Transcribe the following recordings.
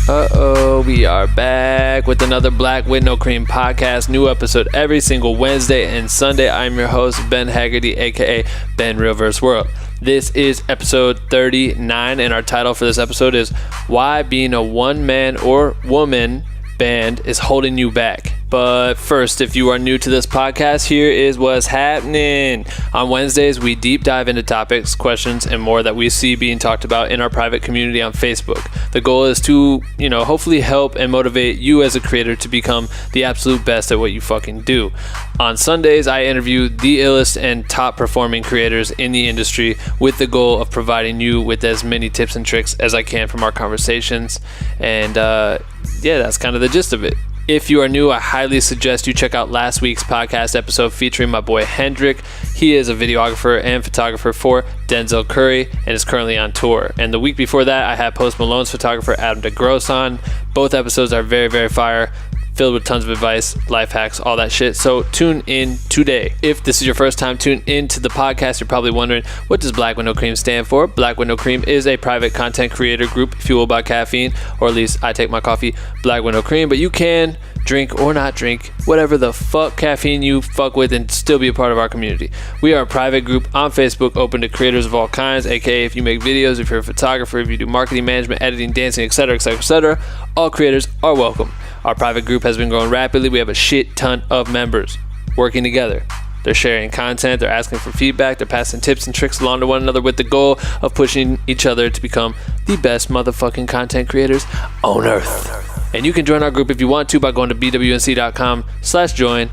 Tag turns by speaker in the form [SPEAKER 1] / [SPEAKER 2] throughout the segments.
[SPEAKER 1] We are back with another Black with No Cream podcast. New episode every single Wednesday and Sunday. I'm your host, Ben Haggerty, aka Ben Realverse World. This is episode 39, and our title for this episode is Why Being a One-Man or Woman Band is Holding You Back. But first, if you are new to this podcast, here is what's happening. On Wednesdays, we deep dive into topics, questions, and more that we see being talked about in our private community on Facebook. The goal is to, hopefully help and motivate you as a creator to become the absolute best at what you fucking do. On Sundays, I interview the illest and top performing creators in the industry with the goal of providing you with as many tips and tricks as I can from our conversations. And that's kind of the gist of it. If you are new, I highly suggest you check out last week's podcast episode featuring my boy Hendrik. He is a videographer and photographer for Denzel Curry and is currently on tour. And the week before that, I had Post Malone's photographer Adam DeGrosse on. Both episodes are very, very fire, filled with tons of advice, life hacks, all that shit. So tune in today. If this is your first time tuning into the podcast, you're probably wondering, what does Black with No Cream stand for? Black with No Cream is a private content creator group fueled by caffeine, or at least I take my coffee Black with No Cream, but you can drink or not drink whatever the fuck caffeine you fuck with and still be a part of our community. We are a private group on Facebook open to creators of all kinds, aka if you make videos, if you're a photographer, if you do marketing, management, editing, dancing, etc., etc., etc., all creators are welcome. Our private group has been growing rapidly. We have a shit ton of members working together. They're sharing content, they're asking for feedback, they're passing tips and tricks along to one another with the goal of pushing each other to become the best motherfucking content creators on earth. And you can join our group if you want to by going to bwnc.com/join.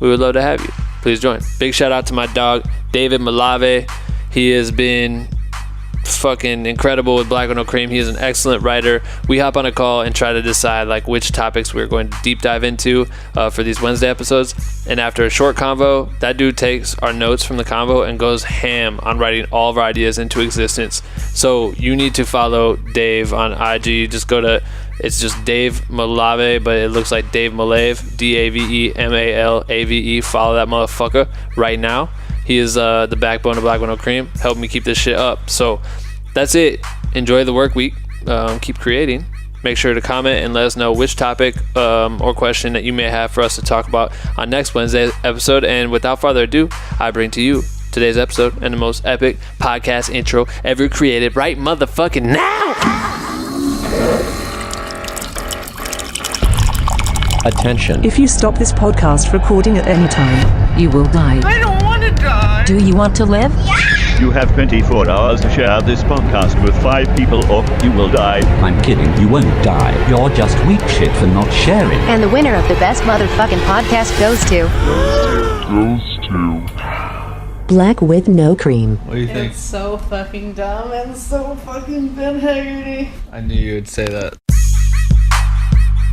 [SPEAKER 1] We would love to have you. Please join. Big shout out to my dog, David Malave. He has been fucking incredible with Black with No Cream. He is an excellent writer. We hop on a call and try to decide which topics we're going to deep dive into for these Wednesday episodes. And after a short convo, that dude takes our notes from the convo and goes ham on writing all of our ideas into existence. So you need to follow Dave on IG. Just go to, it's just Dave Malave, but it looks like Dave Malave, DAVEMALAVE. Follow that motherfucker right now. He is the backbone of Black with No Cream, helping me keep this shit up. So that's it. Enjoy the work week. Keep creating. Make sure to comment and let us know which topic or question that you may have for us to talk about on next Wednesday's episode. And without further ado, I bring to you today's episode and the most epic podcast intro ever created right motherfucking now.
[SPEAKER 2] Attention.
[SPEAKER 3] If you stop this podcast recording at any time, you will die.
[SPEAKER 4] I don't want to die.
[SPEAKER 3] Do you want to live?
[SPEAKER 5] You have 24 hours to share this podcast with 5 people or you will die.
[SPEAKER 2] I'm kidding, you won't die. You're just weak shit for not sharing.
[SPEAKER 6] And the winner of the best motherfucking podcast goes to...
[SPEAKER 3] Black with No Cream.
[SPEAKER 1] What do you think?
[SPEAKER 4] It's so fucking dumb and so fucking Ben Haggerty.
[SPEAKER 1] I knew you would say that.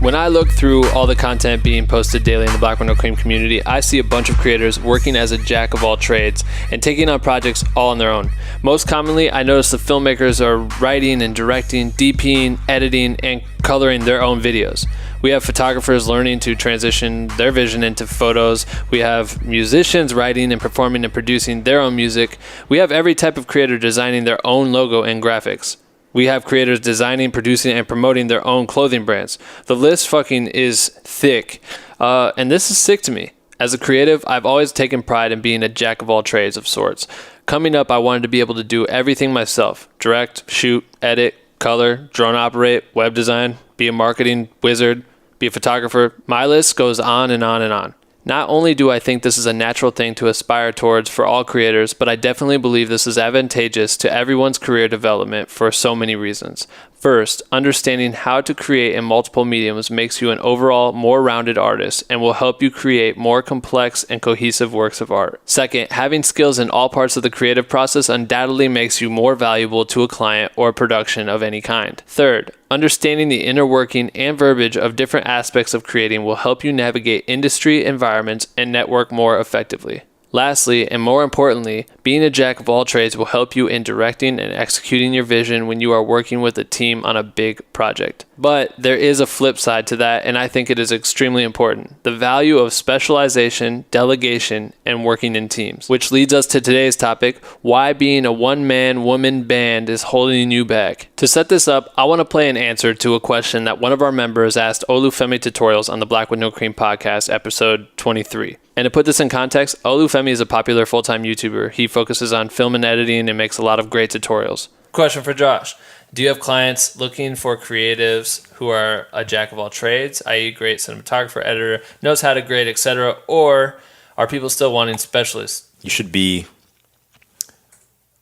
[SPEAKER 1] When I look through all the content being posted daily in the Black with No Cream community, I see a bunch of creators working as a jack of all trades and taking on projects all on their own. Most commonly, I notice the filmmakers are writing and directing, DPing, editing, and coloring their own videos. We have photographers learning to transition their vision into photos. We have musicians writing and performing and producing their own music. We have every type of creator designing their own logo and graphics. We have creators designing, producing, and promoting their own clothing brands. The list fucking is thick. And this is sick to me. As a creative, I've always taken pride in being a jack of all trades of sorts. Coming up, I wanted to be able to do everything myself. Direct, shoot, edit, color, drone operate, web design, be a marketing wizard, be a photographer. My list goes on and on and on. Not only do I think this is a natural thing to aspire towards for all creators, but I definitely believe this is advantageous to everyone's career development for so many reasons. First, understanding how to create in multiple mediums makes you an overall more rounded artist and will help you create more complex and cohesive works of art. Second, having skills in all parts of the creative process undoubtedly makes you more valuable to a client or production of any kind. Third, understanding the inner working and verbiage of different aspects of creating will help you navigate industry environments and network more effectively. Lastly, and more importantly, being a jack of all trades will help you in directing and executing your vision when you are working with a team on a big project. But there is a flip side to that, and I think it is extremely important. The value of specialization, delegation, and working in teams. Which leads us to today's topic, why being a one-man, woman band is holding you back. To set this up, I want to play an answer to a question that one of our members asked Olufemi Tutorials on the Black with No Cream podcast, episode 23. And to put this in context, Olufemi is a popular full-time YouTuber. He focuses on film and editing and makes a lot of great tutorials. Question for Josh. Do you have clients looking for creatives who are a jack of all trades, i.e. great cinematographer, editor, knows how to grade, etc., or are people still wanting specialists?
[SPEAKER 7] You should be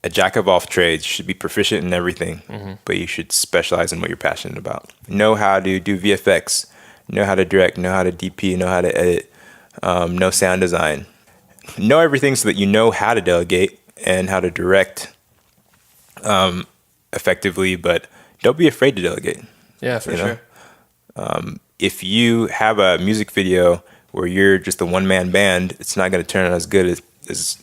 [SPEAKER 7] a jack of all trades. You should be proficient in everything, but you should specialize in what you're passionate about. Know how to do VFX, know how to direct, know how to DP, know how to edit, know sound design. Know everything so that you know how to delegate and how to direct effectively, but don't be afraid to delegate.
[SPEAKER 1] Yeah, for sure.
[SPEAKER 7] If you have a music video where you're just a one-man band, it's not going to turn out as good as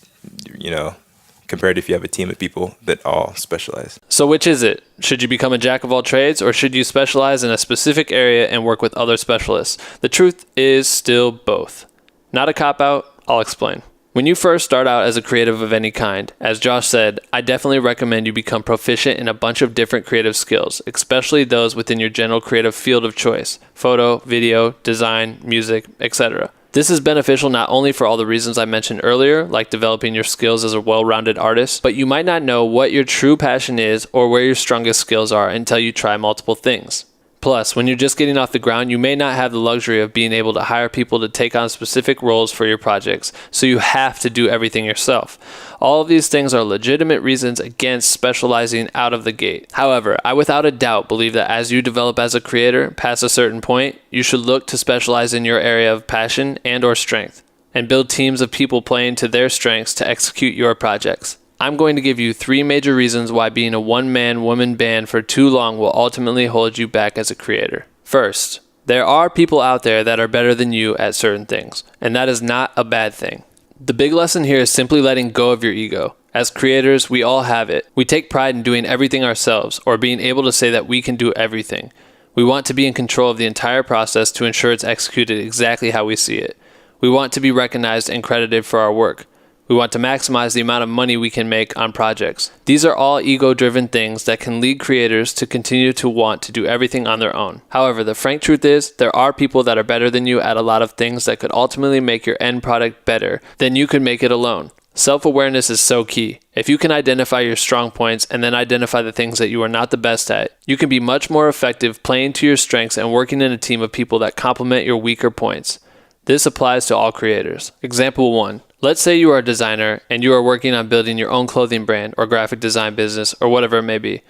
[SPEAKER 7] compared to if you have a team of people that all specialize.
[SPEAKER 1] So which is it? Should you become a jack of all trades, or should you specialize in a specific area and work with other specialists? The truth is still both. Not a cop-out, I'll explain. When you first start out as a creative of any kind, as Josh said, I definitely recommend you become proficient in a bunch of different creative skills, especially those within your general creative field of choice: photo, video, design, music, etc. This is beneficial not only for all the reasons I mentioned earlier, like developing your skills as a well-rounded artist, but you might not know what your true passion is or where your strongest skills are until you try multiple things. Plus, when you're just getting off the ground, you may not have the luxury of being able to hire people to take on specific roles for your projects, so you have to do everything yourself. All of these things are legitimate reasons against specializing out of the gate. However, I without a doubt believe that as you develop as a creator past a certain point, you should look to specialize in your area of passion and or strength, and build teams of people playing to their strengths to execute your projects. I'm going to give you 3 major reasons why being a one-man, woman band for too long will ultimately hold you back as a creator. First, there are people out there that are better than you at certain things, and that is not a bad thing. The big lesson here is simply letting go of your ego. As creators, we all have it. We take pride in doing everything ourselves, or being able to say that we can do everything. We want to be in control of the entire process to ensure it's executed exactly how we see it. We want to be recognized and credited for our work. We want to maximize the amount of money we can make on projects. These are all ego-driven things that can lead creators to continue to want to do everything on their own. However, the frank truth is, there are people that are better than you at a lot of things that could ultimately make your end product better than you could make it alone. Self-awareness is so key. If you can identify your strong points and then identify the things that you are not the best at, you can be much more effective playing to your strengths and working in a team of people that complement your weaker points. This applies to all creators. Example 1. Let's say you are a designer and you are working on building your own clothing brand or graphic design business or whatever it may be.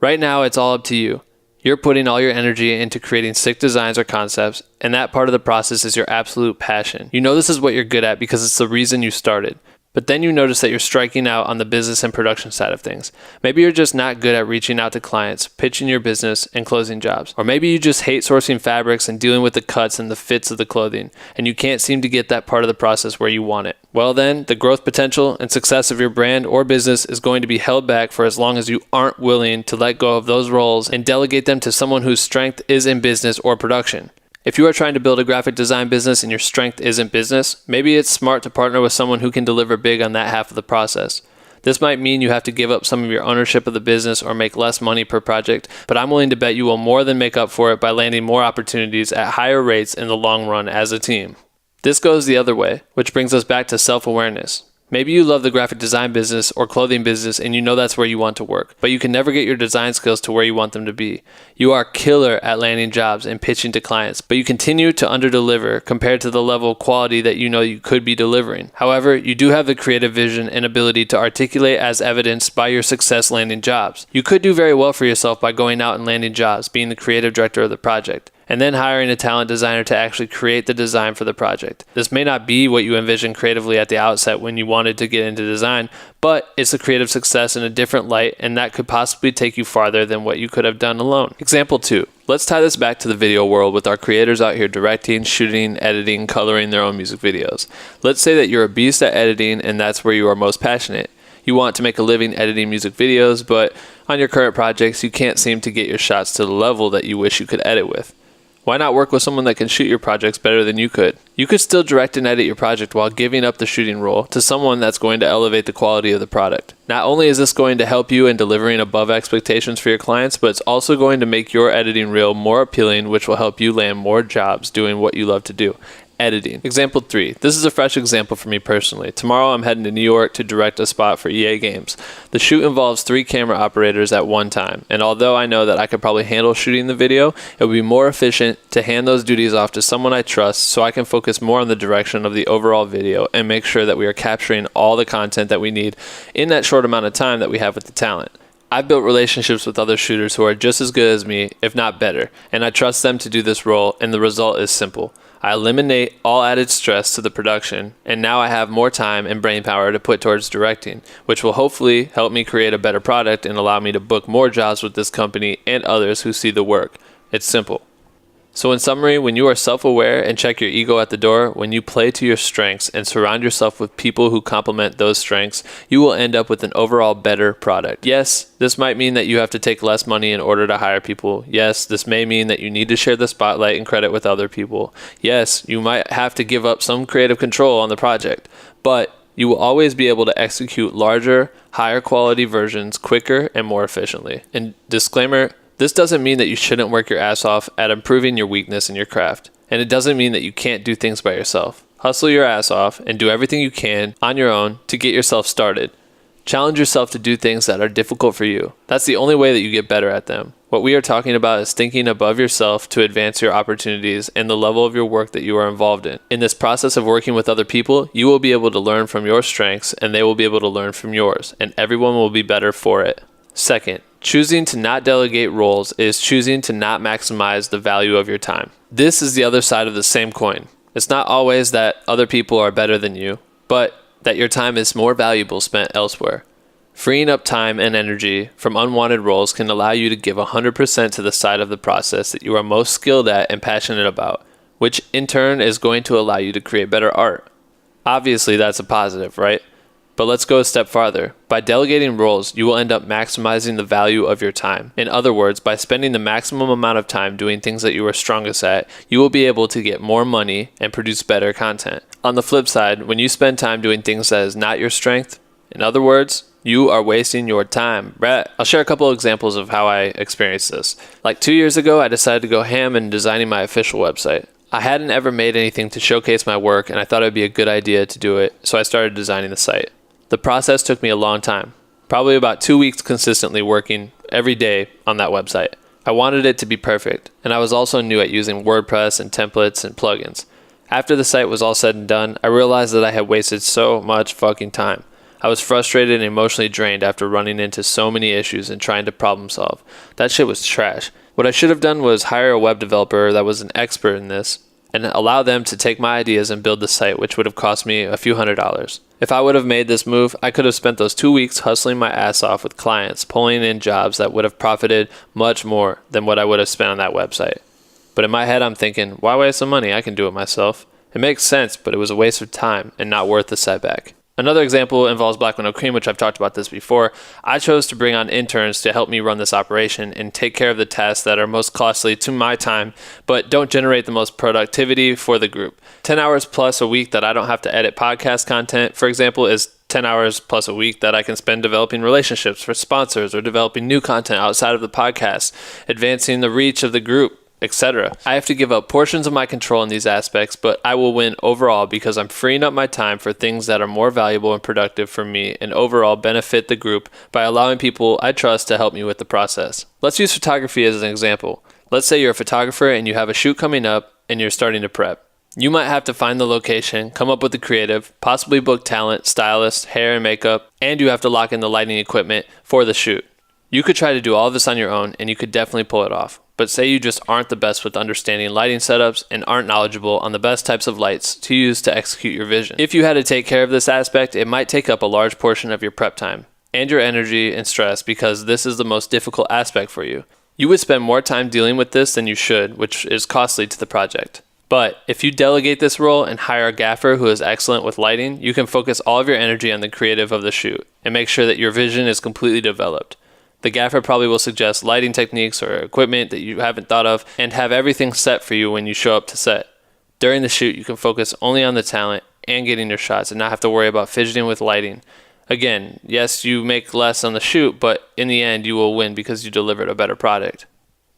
[SPEAKER 1] Right now, it's all up to you. You're putting all your energy into creating sick designs or concepts, and that part of the process is your absolute passion. You know this is what you're good at because it's the reason you started. But then you notice that you're striking out on the business and production side of things. Maybe you're just not good at reaching out to clients, pitching your business, and closing jobs. Or maybe you just hate sourcing fabrics and dealing with the cuts and the fits of the clothing, and you can't seem to get that part of the process where you want it. Well then, the growth potential and success of your brand or business is going to be held back for as long as you aren't willing to let go of those roles and delegate them to someone whose strength is in business or production. If you are trying to build a graphic design business and your strength isn't business, maybe it's smart to partner with someone who can deliver big on that half of the process. This might mean you have to give up some of your ownership of the business or make less money per project, but I'm willing to bet you will more than make up for it by landing more opportunities at higher rates in the long run as a team. This goes the other way, which brings us back to self-awareness. Maybe you love the graphic design business or clothing business and you know that's where you want to work, but you can never get your design skills to where you want them to be. You are killer at landing jobs and pitching to clients, but you continue to underdeliver compared to the level of quality that you know you could be delivering. However, you do have the creative vision and ability to articulate as evidenced by your success landing jobs. You could do very well for yourself by going out and landing jobs, being the creative director of the project, and then hiring a talent designer to actually create the design for the project. This may not be what you envisioned creatively at the outset when you wanted to get into design, but it's a creative success in a different light, and that could possibly take you farther than what you could have done alone. Example 2. Let's tie this back to the video world with our creators out here directing, shooting, editing, coloring their own music videos. Let's say that you're a beast at editing and that's where you are most passionate. You want to make a living editing music videos, but on your current projects, you can't seem to get your shots to the level that you wish you could edit with. Why not work with someone that can shoot your projects better than you could? You could still direct and edit your project while giving up the shooting role to someone that's going to elevate the quality of the product. Not only is this going to help you in delivering above expectations for your clients, but it's also going to make your editing reel more appealing, which will help you land more jobs doing what you love to do. Editing. Example 3. This is a fresh example for me personally. Tomorrow I'm heading to New York to direct a spot for EA Games. The shoot involves 3 camera operators at one time, and although I know that I could probably handle shooting the video, it would be more efficient to hand those duties off to someone I trust so I can focus more on the direction of the overall video and make sure that we are capturing all the content that we need in that short amount of time that we have with the talent. I've built relationships with other shooters who are just as good as me, if not better, and I trust them to do this role, and the result is simple. I eliminate all added stress to the production, and now I have more time and brain power to put towards directing, which will hopefully help me create a better product and allow me to book more jobs with this company and others who see the work. It's simple. So in summary, when you are self-aware and check your ego at the door, when you play to your strengths and surround yourself with people who complement those strengths, you will end up with an overall better product. Yes, this might mean that you have to take less money in order to hire people. Yes, this may mean that you need to share the spotlight and credit with other people. Yes, you might have to give up some creative control on the project, but you will always be able to execute larger, higher quality versions quicker and more efficiently. And disclaimer, this doesn't mean that you shouldn't work your ass off at improving your weakness in your craft. And it doesn't mean that you can't do things by yourself. Hustle your ass off and do everything you can on your own to get yourself started. Challenge yourself to do things that are difficult for you. That's the only way that you get better at them. What we are talking about is thinking above yourself to advance your opportunities and the level of your work that you are involved in. In this process of working with other people, you will be able to learn from your strengths and they will be able to learn from yours, and everyone will be better for it. Second, choosing to not delegate roles is choosing to not maximize the value of your time. This is the other side of the same coin. It's not always that other people are better than you, but that your time is more valuable spent elsewhere. Freeing up time and energy from unwanted roles can allow you to give 100% to the side of the process that you are most skilled at and passionate about, which in turn is going to allow you to create better art. Obviously, that's a positive, right? But let's go a step farther. By delegating roles, you will end up maximizing the value of your time. In other words, by spending the maximum amount of time doing things that you are strongest at, you will be able to get more money and produce better content. On the flip side, when you spend time doing things that is not your strength, in other words, you are wasting your time. Brett, I'll share a couple of examples of how I experienced this. Like 2 years ago, I decided to go ham in designing my official website. I hadn't ever made anything to showcase my work, and I thought it would be a good idea to do it, so I started designing the site. The process took me a long time, probably about 2 weeks consistently working every day on that website. I wanted it to be perfect, and I was also new at using WordPress and templates and plugins. After the site was all said and done, I realized that I had wasted so much fucking time. I was frustrated and emotionally drained after running into so many issues and trying to problem solve. That shit was trash. What I should have done was hire a web developer that was an expert in this and allow them to take my ideas and build the site, which would have cost me a few $100s. If I would have made this move, I could have spent those 2 weeks hustling my ass off with clients, pulling in jobs that would have profited much more than what I would have spent on that website. But in my head, I'm thinking, why waste some money? I can do it myself. It makes sense, but it was a waste of time and not worth the setback. Another example involves Black Window Cream, which I've talked about this before. I chose to bring on interns to help me run this operation and take care of the tasks that are most costly to my time, but don't generate the most productivity for the group. 10 hours plus a week that I don't have to edit podcast content, for example, is 10 hours plus a week that I can spend developing relationships for sponsors or developing new content outside of the podcast, advancing the reach of the group, etc. I have to give up portions of my control in these aspects, but I will win overall because I'm freeing up my time for things that are more valuable and productive for me and overall benefit the group by allowing people I trust to help me with the process. Let's use photography as an example. Let's say you're a photographer and you have a shoot coming up and you're starting to prep. You might have to find the location, come up with the creative, possibly book talent, stylist, hair and makeup, and you have to lock in the lighting equipment for the shoot. You could try to do all of this on your own and you could definitely pull it off. But say you just aren't the best with understanding lighting setups and aren't knowledgeable on the best types of lights to use to execute your vision. If you had to take care of this aspect, it might take up a large portion of your prep time and your energy and stress because this is the most difficult aspect for you. You would spend more time dealing with this than you should, which is costly to the project. But if you delegate this role and hire a gaffer who is excellent with lighting, you can focus all of your energy on the creative of the shoot and make sure that your vision is completely developed. The gaffer probably will suggest lighting techniques or equipment that you haven't thought of and have everything set for you when you show up to set. During the shoot, you can focus only on the talent and getting your shots and not have to worry about fidgeting with lighting. Again, yes, you make less on the shoot, but in the end, you will win because you delivered a better product.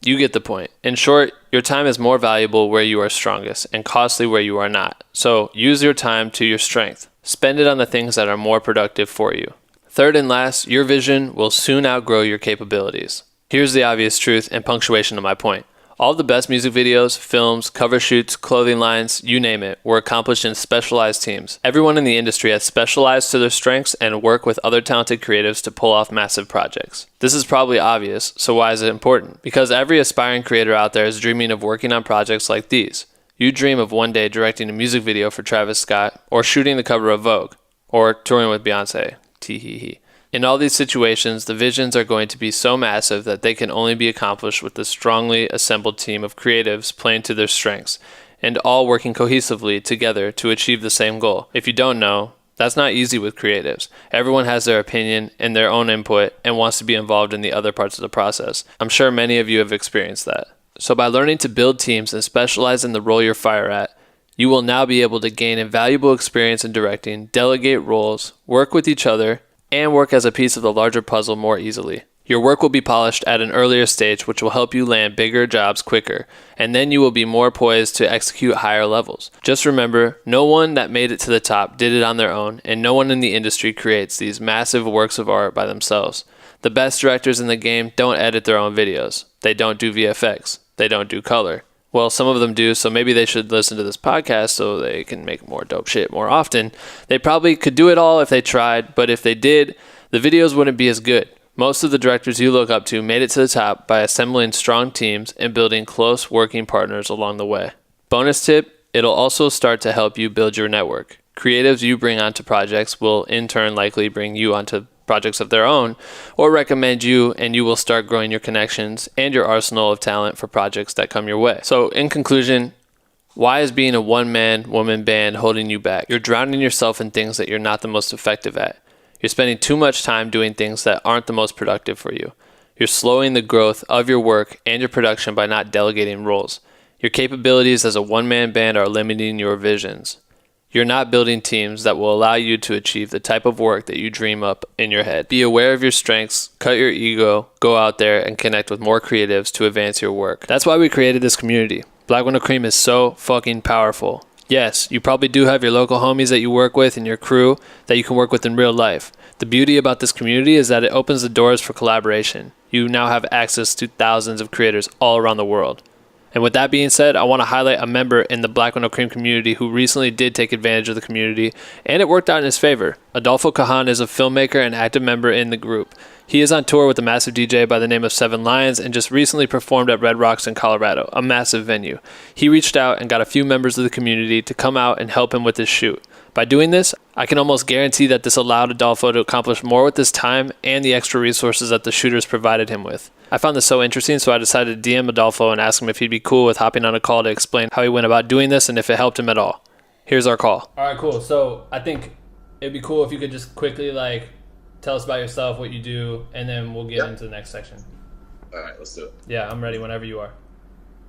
[SPEAKER 1] You get the point. In short, your time is more valuable where you are strongest and costly where you are not. So use your time to your strength. Spend it on the things that are more productive for you. Third and last, your vision will soon outgrow your capabilities. Here's the obvious truth and punctuation to my point. All the best music videos, films, cover shoots, clothing lines, you name it, were accomplished in specialized teams. Everyone in the industry has specialized to their strengths and work with other talented creatives to pull off massive projects. This is probably obvious, so why is it important? Because every aspiring creator out there is dreaming of working on projects like these. You dream of one day directing a music video for Travis Scott, or shooting the cover of Vogue, or touring with Beyonce. Tee-hee-hee. In all these situations, the visions are going to be so massive that they can only be accomplished with a strongly assembled team of creatives playing to their strengths, and all working cohesively together to achieve the same goal. If you don't know, that's not easy with creatives. Everyone has their opinion and their own input and wants to be involved in the other parts of the process. I'm sure many of you have experienced that. So by learning to build teams and specialize in the role you're fire at, you will now be able to gain invaluable experience in directing, delegate roles, work with each other, and work as a piece of the larger puzzle more easily. Your work will be polished at an earlier stage, which will help you land bigger jobs quicker, and then you will be more poised to execute higher levels. Just remember, no one that made it to the top did it on their own, and no one in the industry creates these massive works of art by themselves. The best directors in the game don't edit their own videos. They don't do VFX. They don't do color. Well, some of them do, so maybe they should listen to this podcast so they can make more dope shit more often. They probably could do it all if they tried, but if they did, the videos wouldn't be as good. Most of the directors you look up to made it to the top by assembling strong teams and building close working partners along the way. Bonus tip, it'll also start to help you build your network. Creatives you bring onto projects will in turn likely bring you onto projects of their own, or recommend you, and you will start growing your connections and your arsenal of talent for projects that come your way. So in conclusion, why is being a one-man, woman band holding you back? You're drowning yourself in things that you're not the most effective at. You're spending too much time doing things that aren't the most productive for you. You're slowing the growth of your work and your production by not delegating roles. Your capabilities as a one-man band are limiting your visions. You're not building teams that will allow you to achieve the type of work that you dream up in your head. Be aware of your strengths, cut your ego, go out there and connect with more creatives to advance your work. That's why we created this community. Black Window Cream is so fucking powerful. Yes, you probably do have your local homies that you work with and your crew that you can work with in real life. The beauty about this community is that it opens the doors for collaboration. You now have access to thousands of creators all around the world. And with that being said, I want to highlight a member in the Black Window Cream community who recently did take advantage of the community, and it worked out in his favor. Adolfo Cajan is a filmmaker and active member in the group. He is on tour with a massive DJ by the name of Seven Lions and just recently performed at Red Rocks in Colorado, a massive venue. He reached out and got a few members of the community to come out and help him with his shoot. By doing this, I can almost guarantee that this allowed Adolfo to accomplish more with his time and the extra resources that the shooters provided him with. I found this so interesting, so I decided to DM Adolfo and ask him if he'd be cool with hopping on a call to explain how he went about doing this and if it helped him at all. Here's our call. All right, cool. So I think it'd be cool if you could just quickly tell us about yourself, what you do, and then we'll get into the next section.
[SPEAKER 8] All right, let's do it.
[SPEAKER 1] Yeah, I'm ready whenever you are.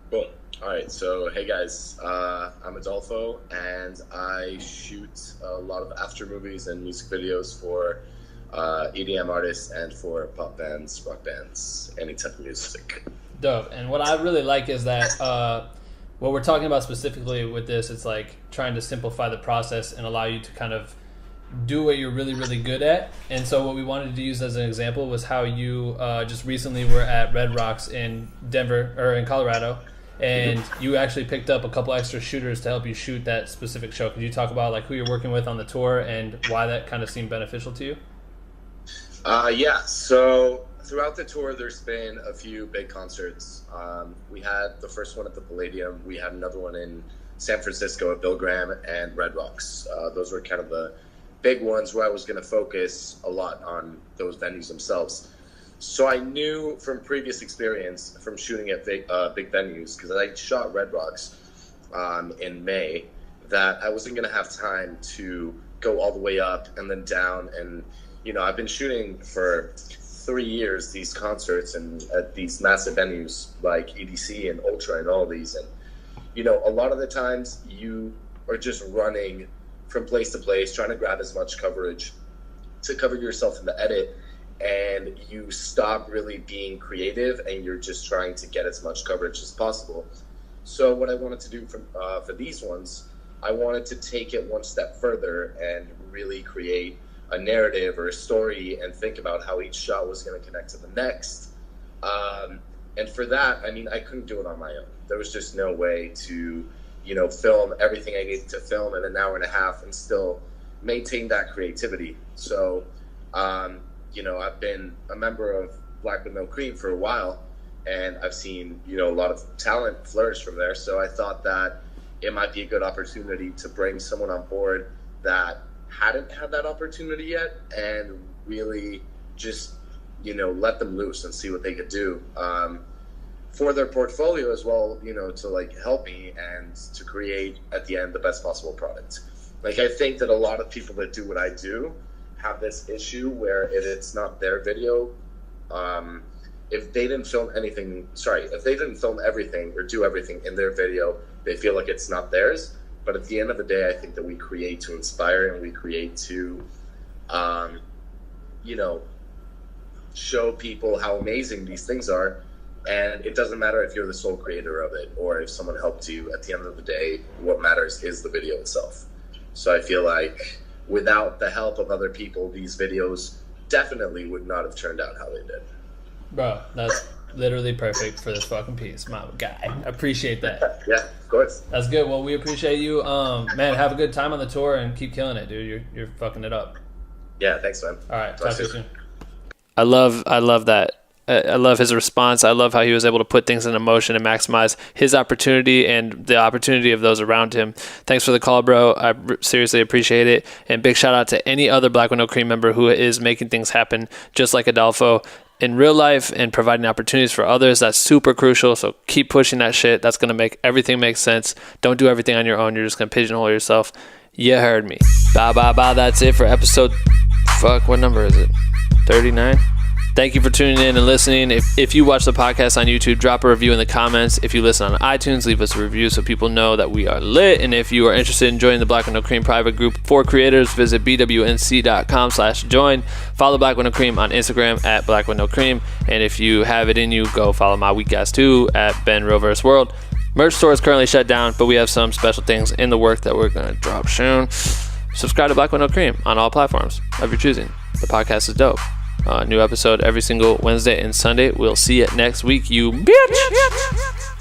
[SPEAKER 8] Cool. All right, so hey guys, I'm Adolfo, and I shoot a lot of after movies and music videos for EDM artists and for pop bands, rock bands, any type of music.
[SPEAKER 1] Dope. And what I really like is that what we're talking about specifically with this, it's trying to simplify the process and allow you to kind of do what you're really, really good at. And so what we wanted to use as an example was how you just recently were at Red Rocks in Denver, or in Colorado, and you actually picked up a couple extra shooters to help you shoot that specific show. Could you talk about who you're working with on the tour and why that kind of seemed beneficial to you?
[SPEAKER 8] Yeah, so throughout the tour, there's been a few big concerts. We had the first one at the Palladium. We had another one in San Francisco at Bill Graham and Red Rocks. Those were kind of the big ones where I was going to focus a lot on those venues themselves. So I knew from previous experience from shooting at big venues, because I shot Red Rocks in May, that I wasn't going to have time to go all the way up and then down. And, you know, I've been shooting for 3 years these concerts and at these massive venues like EDC and Ultra and all these. And, you know, a lot of the times you are just running from place to place, trying to grab as much coverage to cover yourself in the edit, and you stop really being creative and you're just trying to get as much coverage as possible. So what I wanted to do for these ones, I wanted to take it one step further and really create a narrative or a story and think about how each shot was going to connect to the next. And for that, I mean, I couldn't do it on my own. There was just no way to, you know, film everything I needed to film in an hour and a half and still maintain that creativity. So, you know, I've been a member of Black with No Cream for a while, and I've seen, you know, a lot of talent flourish from there. So I thought that it might be a good opportunity to bring someone on board that hadn't had that opportunity yet and really just, you know, let them loose and see what they could do for their portfolio as well, you know, to like help me and to create at the end the best possible product. Like, I think that a lot of people that do what I do have this issue where if it's not their video, if they didn't film everything or do everything in their video, they feel like it's not theirs. But at the end of the day, I think that we create to inspire and we create to, you know, show people how amazing these things are. And it doesn't matter if you're the sole creator of it or if someone helped you. At the end of the day, what matters is the video itself. So I feel like without the help of other people, these videos definitely would not have turned out how they did.
[SPEAKER 1] Bro, that's literally perfect for this fucking piece, my guy. I appreciate that.
[SPEAKER 8] Yeah, of course.
[SPEAKER 1] That's good. Well, we appreciate you. Man, have a good time on the tour and keep killing it, dude. You're fucking it up.
[SPEAKER 8] Yeah, thanks, man.
[SPEAKER 1] All right, talk to you soon.
[SPEAKER 9] I love that. I love his response. I love how he was able to put things into motion and maximize his opportunity and the opportunity of those around him. Thanks for the call, bro. I seriously appreciate it. And big shout out to any other Black with No Cream member who is making things happen just like Adolfo in real life and providing opportunities for others. That's super crucial. So keep pushing that shit. That's going to make everything make sense. Don't do everything on your own. You're just going to pigeonhole yourself. You heard me. Bye, bye, bye. That's it for episode... what number is it? 39? Thank you for tuning in and listening. If you watch the podcast on YouTube, drop a review in the comments. If you listen on iTunes, leave us a review so people know that we are lit. And if you are interested in joining the Black with No Cream private group for creators, visit bwnc.com/join. Follow Black with No Cream on Instagram at Black with No Cream. And if you have it in you, go follow my weak ass too at Ben Reverse World. Merch store is currently shut down, but we have some special things in the work that we're going to drop soon. Subscribe to Black with No Cream on all platforms of your choosing. The podcast is dope. New episode every single Wednesday and Sunday. We'll see you next week, you bitch.